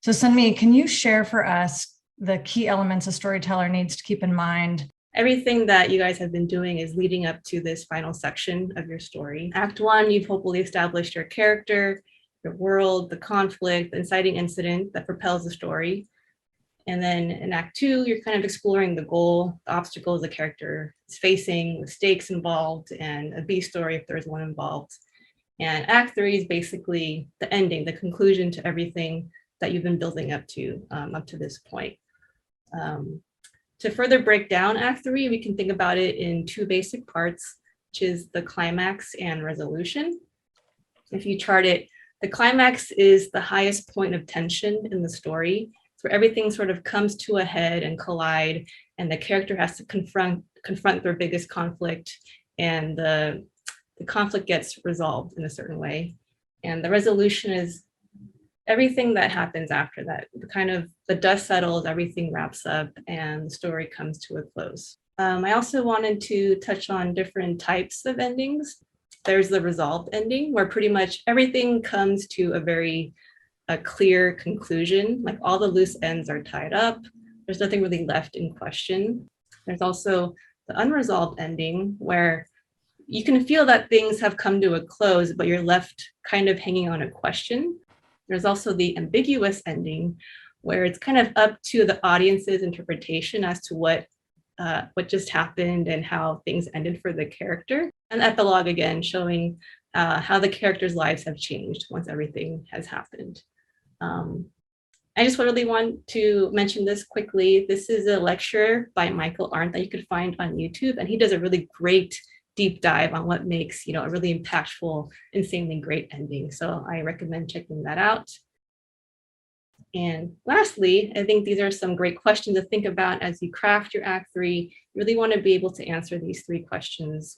So Sunmee, can you share for us the key elements a storyteller needs to keep in mind? Everything that you guys have been doing is leading up to this final section of your story. Act 1, you've hopefully established your character, your world, the conflict, the inciting incident that propels the story. And then in Act 2, you're kind of exploring the goal, the obstacles the character is facing, the stakes involved, and a B story if there's one involved. And Act 3 is basically the ending, the conclusion to everything that you've been building up to this point. To further break down Act 3, we can think about it in two basic parts, which is the climax and resolution. If you chart it, the climax is the highest point of tension in the story. It's where everything sort of comes to a head and collide, and the character has to confront their biggest conflict, and the conflict gets resolved in a certain way. And the resolution is everything that happens after that. The dust settles, everything wraps up, and the story comes to a close. I also wanted to touch on different types of endings. There's the resolved ending, where pretty much everything comes to a clear conclusion, like all the loose ends are tied up. There's nothing really left in question. There's also the unresolved ending, where you can feel that things have come to a close, but you're left kind of hanging on a question. There's also the ambiguous ending, where it's kind of up to the audience's interpretation as to what just happened and how things ended for the character. And the epilogue, again, showing how the characters' lives have changed once everything has happened. I just really want to mention this quickly. This is a lecture by Michael Arndt that you could find on YouTube, and he does a really great deep dive on what makes, a really impactful, insanely great ending. So I recommend checking that out. And lastly, I think these are some great questions to think about as you craft your Act 3. You really want to be able to answer these three questions.